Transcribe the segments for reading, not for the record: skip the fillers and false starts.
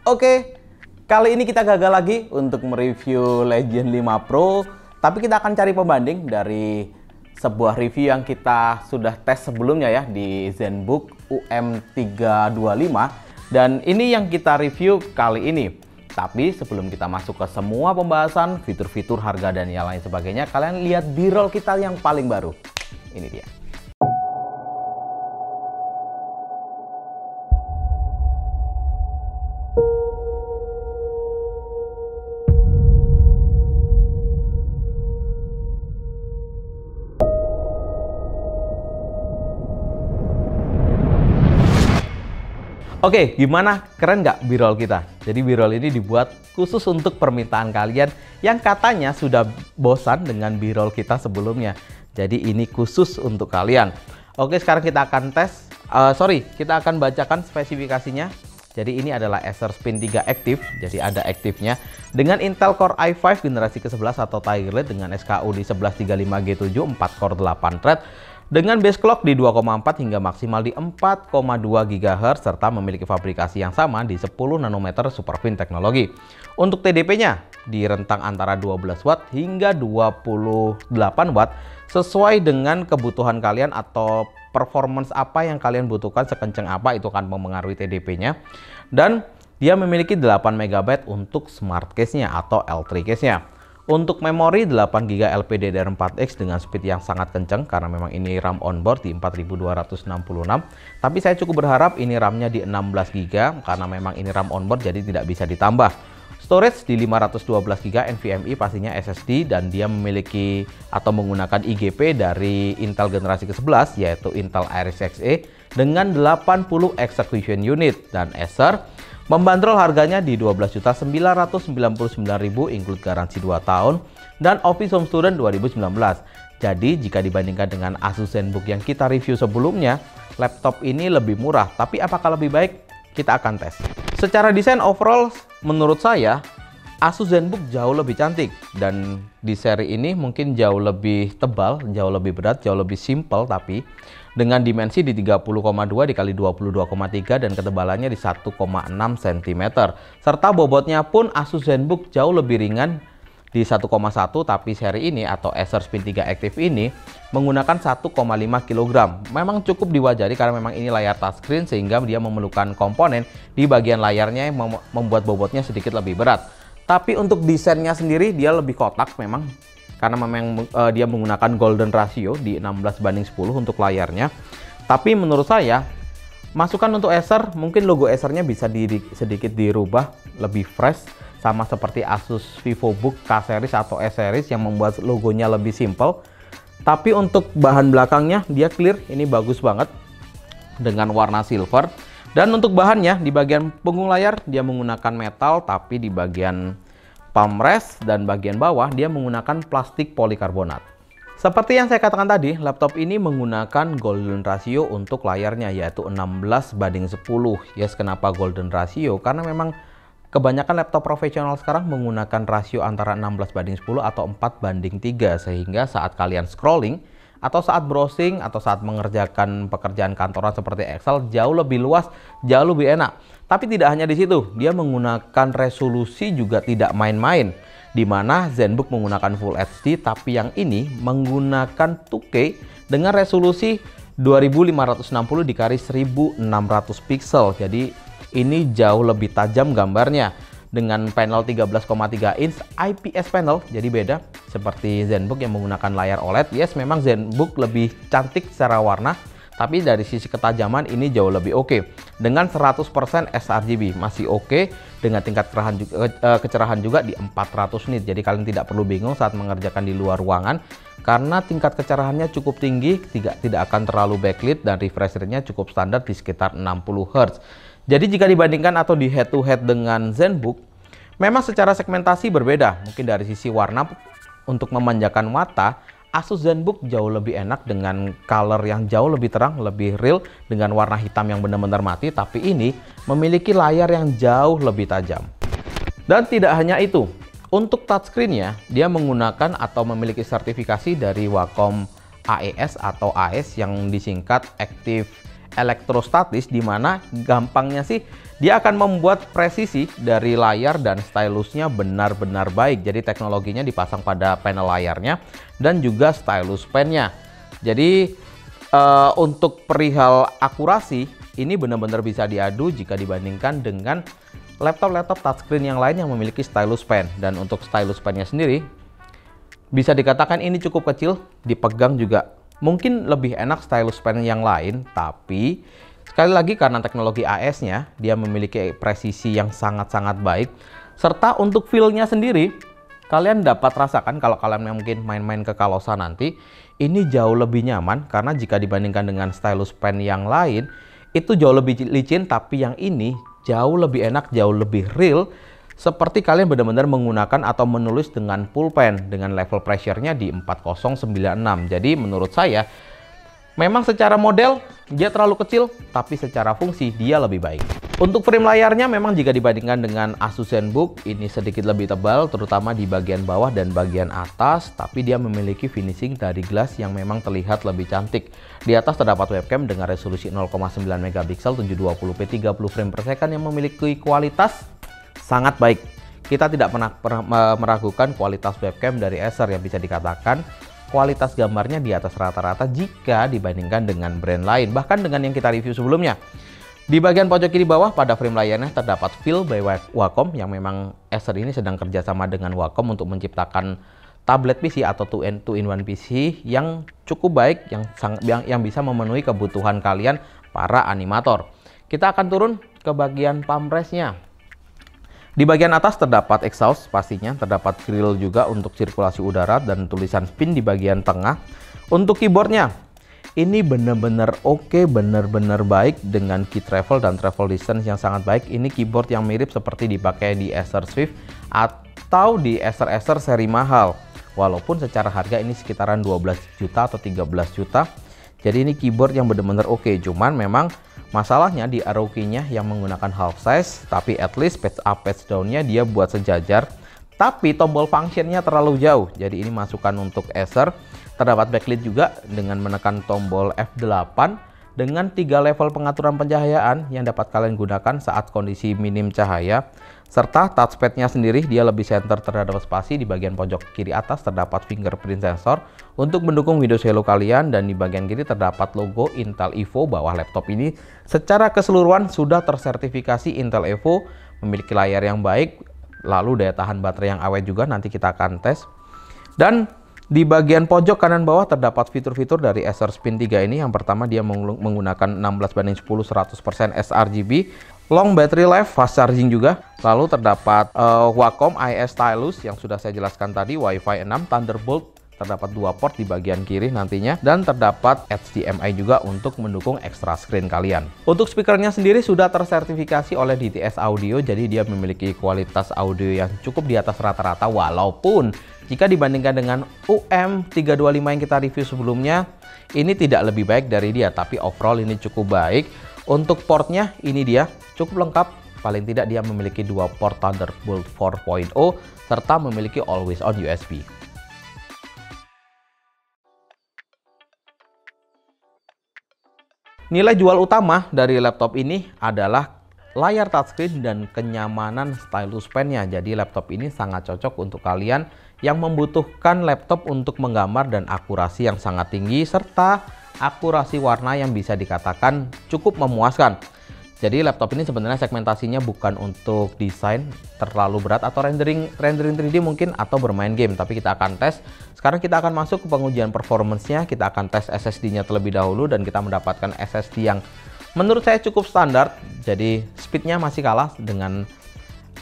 Oke, kali ini kita gagal lagi untuk mereview Legend 5 Pro, tapi kita akan cari pembanding dari sebuah review yang kita sudah tes sebelumnya ya di ZenBook UM325, dan ini yang kita review kali ini. Tapi sebelum kita masuk ke semua pembahasan, fitur-fitur, harga, dan yang lain sebagainya, kalian lihat B-roll kita yang paling baru. Ini dia. Oke, gimana? Keren nggak B-roll kita? Jadi B-roll ini dibuat khusus untuk permintaan kalian yang katanya sudah bosan dengan B-roll kita sebelumnya. Jadi ini khusus untuk kalian. Oke, sekarang kita akan tes. Kita akan bacakan spesifikasinya. Jadi ini adalah Acer Spin 3 Active. Jadi ada aktifnya dengan Intel Core i5 generasi ke-11 atau Tiger Lite dengan SKU di 1135G7 4 core 8 thread. Dengan base clock di 2,4 hingga maksimal di 4,2 GHz serta memiliki fabrikasi yang sama di 10 nanometer Superfin teknologi. Untuk TDP-nya di rentang antara 12 watt hingga 28 watt sesuai dengan kebutuhan kalian atau performance apa yang kalian butuhkan, sekencang apa itu akan mempengaruhi TDP-nya. Dan dia memiliki 8 MB untuk smart case-nya atau L3 case-nya. Untuk memori 8GB LPDDR4X dengan speed yang sangat kencang karena memang ini RAM onboard di 4266. Tapi saya cukup berharap ini RAM-nya di 16GB karena memang ini RAM onboard jadi tidak bisa ditambah. Storage di 512GB NVMe pastinya SSD, dan dia memiliki atau menggunakan IGP dari Intel generasi ke-11 yaitu Intel Iris Xe dengan 80 execution unit, dan Acer membanderol harganya di 12.999.000 include garansi 2 tahun dan Office Home Student 2019. Jadi jika dibandingkan dengan Asus ZenBook yang kita review sebelumnya, laptop ini lebih murah. Tapi apakah lebih baik? Kita akan tes. Secara desain overall menurut saya Asus ZenBook jauh lebih cantik, dan di seri ini mungkin jauh lebih tebal, jauh lebih berat, jauh lebih simple, tapi dengan dimensi di 30,2 dikali 22,3 dan ketebalannya di 1,6 cm. Serta bobotnya pun Asus ZenBook jauh lebih ringan di 1,1, tapi seri ini atau Acer Spin 3 Active ini menggunakan 1,5 kg. Memang cukup diwajari karena memang ini layar touchscreen sehingga dia memerlukan komponen di bagian layarnya yang membuat bobotnya sedikit lebih berat. Tapi untuk desainnya sendiri dia lebih kotak memang, karena memang dia menggunakan golden ratio di 16:10 untuk layarnya. Tapi menurut saya masukan untuk Acer, mungkin logo Acernya bisa sedikit dirubah lebih fresh, sama seperti Asus VivoBook K-series atau S-series yang membuat logonya lebih simple. Tapi untuk bahan belakangnya dia clear, ini bagus banget dengan warna silver. Dan untuk bahannya di bagian punggung layar dia menggunakan metal, tapi di bagian palm rest dan bagian bawah dia menggunakan plastik polikarbonat. Seperti yang saya katakan tadi, laptop ini menggunakan golden ratio untuk layarnya yaitu 16:10. Yes, kenapa golden ratio? Karena memang kebanyakan laptop profesional sekarang menggunakan rasio antara 16:10 atau 4:3, sehingga saat kalian scrolling atau saat browsing atau saat mengerjakan pekerjaan kantoran seperti Excel jauh lebih luas, jauh lebih enak. Tapi tidak hanya di situ, dia menggunakan resolusi juga tidak main-main, di mana ZenBook menggunakan Full HD, tapi yang ini menggunakan 2K dengan resolusi 2560 dikali 1600 pixel. Jadi ini jauh lebih tajam gambarnya dengan panel 13,3 inch IPS panel, jadi beda seperti ZenBook yang menggunakan layar OLED. Yes, memang ZenBook lebih cantik secara warna, tapi dari sisi ketajaman ini jauh lebih oke. Dengan 100% sRGB masih oke, dengan tingkat kecerahan juga di 400 nit. Jadi kalian tidak perlu bingung saat mengerjakan di luar ruangan karena tingkat kecerahannya cukup tinggi, tidak akan terlalu backlit, dan refresh rate-nya cukup standar di sekitar 60 Hz. Jadi jika dibandingkan atau di head to head dengan ZenBook, memang secara segmentasi berbeda. Mungkin dari sisi warna untuk memanjakan mata, Asus ZenBook jauh lebih enak dengan color yang jauh lebih terang, lebih real dengan warna hitam yang benar-benar mati, tapi ini memiliki layar yang jauh lebih tajam. Dan tidak hanya itu, untuk touchscreen-nya dia menggunakan atau memiliki sertifikasi dari Wacom AES atau AES yang disingkat Active elektrostatis, di mana gampangnya sih dia akan membuat presisi dari layar dan stylusnya benar-benar baik. Jadi teknologinya dipasang pada panel layarnya dan juga stylus pennya. Jadi untuk perihal akurasi ini benar-benar bisa diadu jika dibandingkan dengan laptop-laptop touchscreen yang lain yang memiliki stylus pen. Dan untuk stylus pennya sendiri bisa dikatakan ini cukup kecil, dipegang juga mungkin lebih enak stylus pen yang lain, tapi sekali lagi karena teknologi AS-nya dia memiliki presisi yang sangat-sangat baik, serta untuk feel-nya sendiri kalian dapat rasakan kalau kalian mungkin main-main ke Kalosa nanti, ini jauh lebih nyaman karena jika dibandingkan dengan stylus pen yang lain itu jauh lebih licin, tapi yang ini jauh lebih enak, jauh lebih real, seperti kalian benar-benar menggunakan atau menulis dengan pulpen dengan level pressure-nya di 4096. Jadi menurut saya memang secara model dia terlalu kecil, tapi secara fungsi dia lebih baik. Untuk frame layarnya memang jika dibandingkan dengan Asus ZenBook ini sedikit lebih tebal, terutama di bagian bawah dan bagian atas, tapi dia memiliki finishing dari glass yang memang terlihat lebih cantik. Di atas terdapat webcam dengan resolusi 0,9 megapiksel 720p 30 frame per second yang memiliki kualitas sangat baik. Kita tidak pernah meragukan kualitas webcam dari Acer yang bisa dikatakan kualitas gambarnya di atas rata-rata jika dibandingkan dengan brand lain, bahkan dengan yang kita review sebelumnya. Di bagian pojok kiri bawah pada frame layarnya terdapat Feel by Wacom yang memang Acer ini sedang kerjasama dengan Wacom untuk menciptakan tablet PC atau 2-in-1 PC yang cukup baik, yang bisa memenuhi kebutuhan kalian para animator. Kita akan turun ke bagian palm rest-nya. Di bagian atas terdapat exhaust pastinya, terdapat grill juga untuk sirkulasi udara dan tulisan spin di bagian tengah. Untuk keyboardnya, ini benar-benar oke, benar-benar baik dengan key travel dan travel distance yang sangat baik. Ini keyboard yang mirip seperti dipakai di Acer Swift atau di Acer seri mahal. Walaupun secara harga ini sekitaran 12 juta atau 13 juta. Jadi ini keyboard yang benar-benar oke, cuman memang masalahnya di ROG-nya yang menggunakan half size, tapi at least patch up patch down-nya dia buat sejajar, tapi tombol function-nya terlalu jauh. Jadi ini masukan untuk Acer. Terdapat backlit juga dengan menekan tombol F8 dengan 3 level pengaturan pencahayaan yang dapat kalian gunakan saat kondisi minim cahaya. Serta touchpad-nya sendiri dia lebih center terhadap spasi. Di bagian pojok kiri atas terdapat fingerprint sensor untuk mendukung Windows Hello kalian, dan di bagian kiri terdapat logo Intel Evo. Bawah laptop ini secara keseluruhan sudah tersertifikasi Intel Evo, memiliki layar yang baik, lalu daya tahan baterai yang awet juga nanti kita akan tes. Dan di bagian pojok kanan bawah terdapat fitur-fitur dari Acer Spin 3 ini. Yang pertama dia menggunakan 16:10 100% sRGB, long battery life, fast charging juga. Lalu terdapat Wacom IS Stylus yang sudah saya jelaskan tadi, Wi-Fi 6, Thunderbolt, terdapat 2 port di bagian kiri nantinya, dan terdapat HDMI juga untuk mendukung extra screen kalian. Untuk speakernya sendiri sudah tersertifikasi oleh DTS Audio, jadi dia memiliki kualitas audio yang cukup di atas rata-rata, walaupun jika dibandingkan dengan UM325 yang kita review sebelumnya, ini tidak lebih baik dari dia, tapi overall ini cukup baik. Untuk portnya ini dia cukup lengkap, paling tidak dia memiliki 2 port Thunderbolt 4.0 serta memiliki always on USB. Nilai jual utama dari laptop ini adalah layar touchscreen dan kenyamanan stylus pennya. Jadi laptop ini sangat cocok untuk kalian yang membutuhkan laptop untuk menggambar dan akurasi yang sangat tinggi, serta akurasi warna yang bisa dikatakan cukup memuaskan. Jadi laptop ini sebenarnya segmentasinya bukan untuk desain terlalu berat atau rendering 3D mungkin, atau bermain game, tapi kita akan tes. Sekarang kita akan masuk ke pengujian performance-nya. Kita akan tes SSD-nya terlebih dahulu, dan kita mendapatkan SSD yang menurut saya cukup standar. Jadi speed-nya masih kalah dengan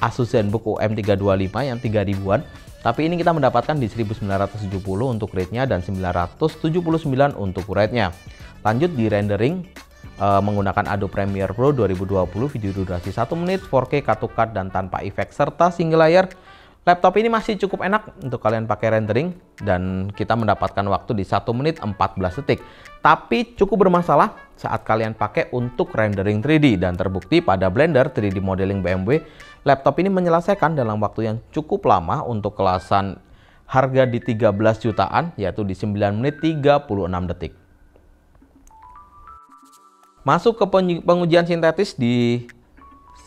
Asus ZenBook UM325 yang 3000-an. Tapi ini kita mendapatkan di 1970 untuk rate-nya dan 979 untuk rate-nya. Lanjut di rendering menggunakan Adobe Premiere Pro 2020, video durasi 1 menit, 4K cut to cut dan tanpa efek serta single layer. Laptop ini masih cukup enak untuk kalian pakai rendering, dan kita mendapatkan waktu di 1 menit 14 detik. Tapi cukup bermasalah saat kalian pakai untuk rendering 3D, dan terbukti pada Blender 3D Modeling BMW, laptop ini menyelesaikan dalam waktu yang cukup lama untuk kelasan harga di 13 jutaan, yaitu di 9 menit 36 detik. Masuk ke pengujian sintetis di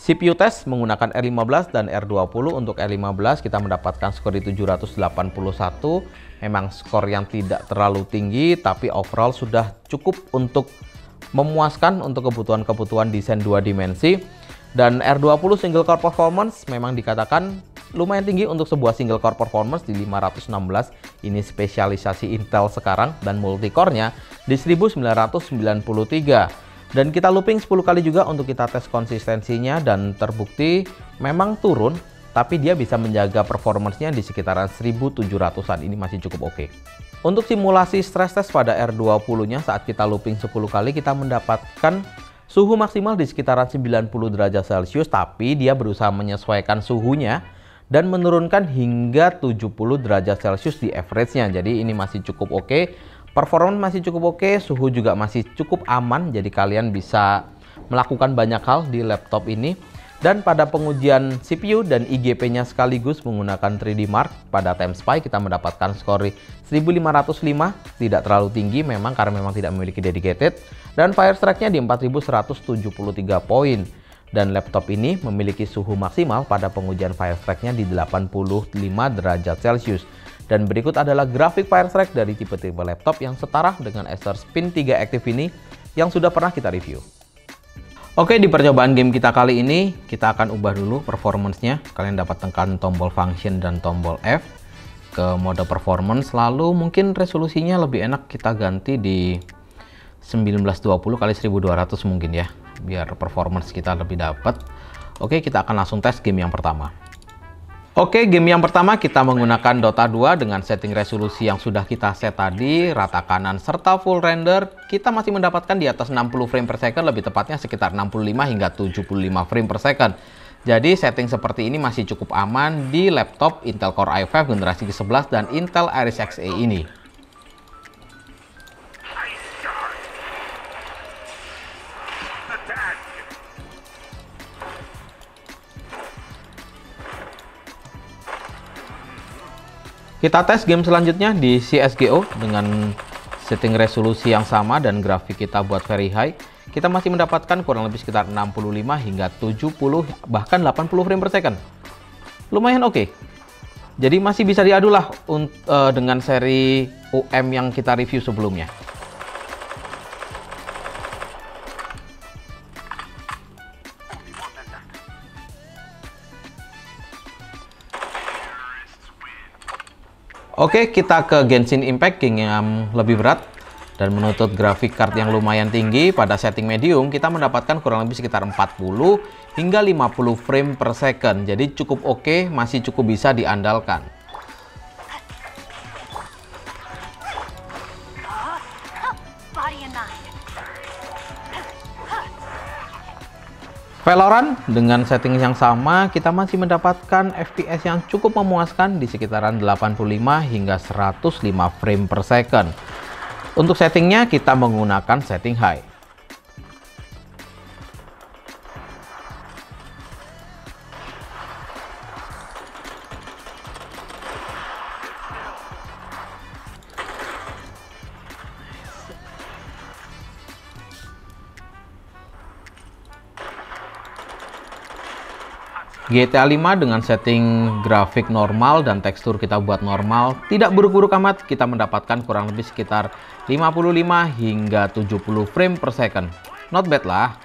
CPU test menggunakan R15 dan R20. Untuk R15 kita mendapatkan skor di 781. Memang skor yang tidak terlalu tinggi, tapi overall sudah cukup untuk memuaskan untuk kebutuhan-kebutuhan desain 2 dimensi. Dan R20 single core performance memang dikatakan lumayan tinggi untuk sebuah single core performance di 516. Ini spesialisasi Intel sekarang, dan multicore-nya di 1993. Dan kita looping 10 kali juga untuk kita tes konsistensinya, dan terbukti memang turun, tapi dia bisa menjaga performance-nya di sekitaran 1700-an. Ini masih cukup oke. Untuk simulasi stress test pada R20-nya saat kita looping 10 kali, kita mendapatkan suhu maksimal di sekitaran 90 derajat Celcius, tapi dia berusaha menyesuaikan suhunya dan menurunkan hingga 70 derajat Celcius di average-nya. Jadi ini masih cukup oke. Performance masih cukup oke, suhu juga masih cukup aman, jadi kalian bisa melakukan banyak hal di laptop ini. Dan pada pengujian CPU dan IGP-nya sekaligus menggunakan 3D Mark pada TimeSpy, kita mendapatkan skor 1505, tidak terlalu tinggi memang karena memang tidak memiliki dedicated, dan Firestrike-nya di 4173 poin. Dan laptop ini memiliki suhu maksimal pada pengujian Firestrike-nya di 85 derajat Celcius. Dan berikut adalah grafik Firestrike dari tipe-tipe laptop yang setara dengan Acer Spin 3 Active ini yang sudah pernah kita review. Oke, di percobaan game kita kali ini, kita akan ubah dulu performance-nya. Kalian dapat tekan tombol function dan tombol F ke mode performance. Lalu mungkin resolusinya lebih enak kita ganti di 1920 x 1200 mungkin ya, biar performance kita lebih dapat. Oke, kita akan langsung tes game yang pertama. Oke, game yang pertama kita menggunakan Dota 2 dengan setting resolusi yang sudah kita set tadi, rata kanan serta full render. Kita masih mendapatkan di atas 60 frame per second, lebih tepatnya sekitar 65 hingga 75 frame per second. Jadi setting seperti ini masih cukup aman di laptop Intel Core i5 generasi ke-11 dan Intel Iris Xe ini. Kita tes game selanjutnya di CSGO dengan setting resolusi yang sama dan grafik kita buat very high. Kita masih mendapatkan kurang lebih sekitar 65 hingga 70 bahkan 80 frame per second. Lumayan oke. Jadi masih bisa diadu lah dengan seri UM yang kita review sebelumnya. Oke, kita ke Genshin Impact, game yang lebih berat dan menuntut grafik card yang lumayan tinggi. Pada setting medium, kita mendapatkan kurang lebih sekitar 40 hingga 50 frame per second. Jadi cukup oke, masih cukup bisa diandalkan. Valorant dengan setting yang sama, kita masih mendapatkan FPS yang cukup memuaskan di sekitaran 85 hingga 105 frame per second. Untuk settingnya kita menggunakan setting high. GTA 5 dengan setting grafik normal dan tekstur kita buat normal, tidak buruk-buruk amat. Kita mendapatkan kurang lebih sekitar 55 hingga 70 frame per second. Not bad lah.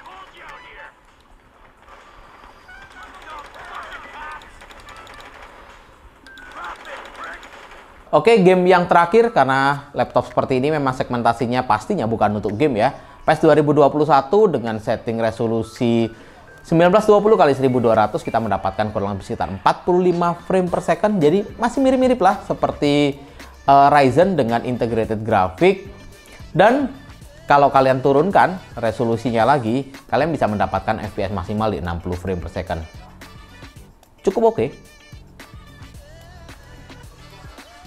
Oke, game yang terakhir, karena laptop seperti ini memang segmentasinya pastinya bukan untuk game ya. PES 2021 dengan setting resolusi 1920 x 1200, kita mendapatkan kurang lebih sekitar 45 frame per second. Jadi masih mirip-mirip lah seperti Ryzen dengan integrated graphic. Dan kalau kalian turunkan resolusinya lagi, kalian bisa mendapatkan FPS maksimal di 60 frame per second. Cukup oke.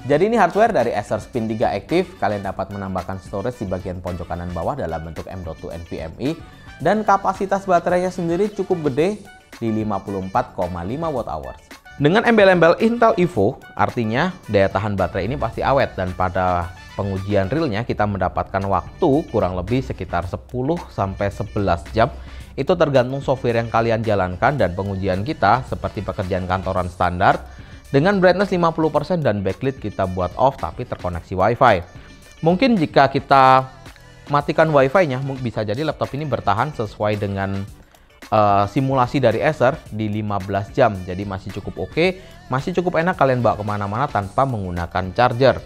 Jadi ini hardware dari Acer Spin 3 Active. Kalian dapat menambahkan storage di bagian pojok kanan bawah dalam bentuk M.2 NVMe. Dan kapasitas baterainya sendiri cukup gede di 54,5 Wh. Dengan embel-embel Intel Evo, artinya daya tahan baterai ini pasti awet. Dan pada pengujian realnya kita mendapatkan waktu kurang lebih sekitar 10-11 jam. Itu tergantung software yang kalian jalankan dan pengujian kita seperti pekerjaan kantoran standar dengan brightness 50% dan backlit kita buat off tapi terkoneksi WiFi. Mungkin jika kita matikan WiFi-nya bisa jadi laptop ini bertahan sesuai dengan simulasi dari Acer di 15 jam. Jadi masih cukup oke, masih cukup enak kalian bawa kemana-mana tanpa menggunakan charger.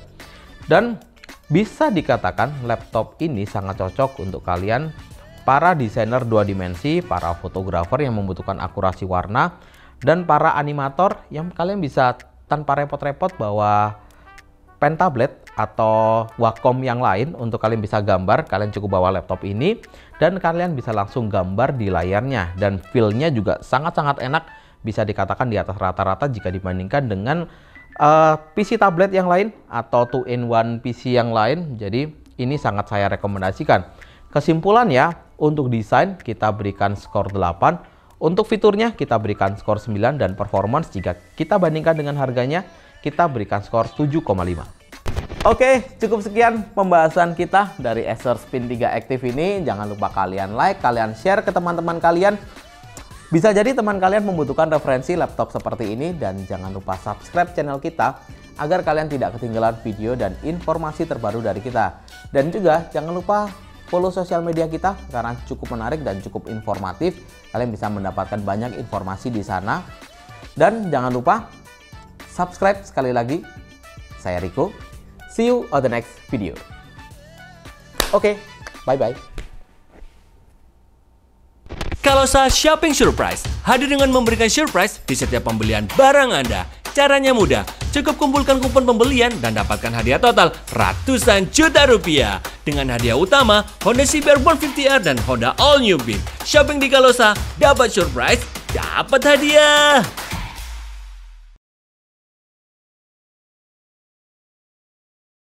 Dan bisa dikatakan laptop ini sangat cocok untuk kalian para desainer 2 dimensi, para fotografer yang membutuhkan akurasi warna, dan para animator yang kalian bisa tanpa repot-repot bawa pen tablet atau Wacom yang lain untuk kalian bisa gambar. Kalian cukup bawa laptop ini dan kalian bisa langsung gambar di layarnya, dan feel-nya juga sangat-sangat enak, bisa dikatakan di atas rata-rata jika dibandingkan dengan PC tablet yang lain atau 2-in-1 PC yang lain. Jadi ini sangat saya rekomendasikan. Kesimpulannya, untuk desain kita berikan skor 8, untuk fiturnya kita berikan skor 9, dan performance jika kita bandingkan dengan harganya kita berikan skor 7,5. Oke, cukup sekian pembahasan kita dari Acer Spin 3 Active ini. Jangan lupa kalian like, kalian share ke teman-teman kalian. Bisa jadi teman kalian membutuhkan referensi laptop seperti ini, dan jangan lupa subscribe channel kita agar kalian tidak ketinggalan video dan informasi terbaru dari kita. Dan juga jangan lupa follow sosial media kita karena cukup menarik dan cukup informatif. Kalian bisa mendapatkan banyak informasi di sana. Dan jangan lupa subscribe sekali lagi. Saya Rico. See you on the next video. Oke, bye-bye. Kalosa Shopping Surprise hadir dengan memberikan surprise di setiap pembelian barang Anda. Caranya mudah, cukup kumpulkan kupon pembelian dan dapatkan hadiah total ratusan juta rupiah. Dengan hadiah utama, Honda CBR 150R dan Honda All New Beat. Shopping di Kalosa, dapat surprise, dapat hadiah.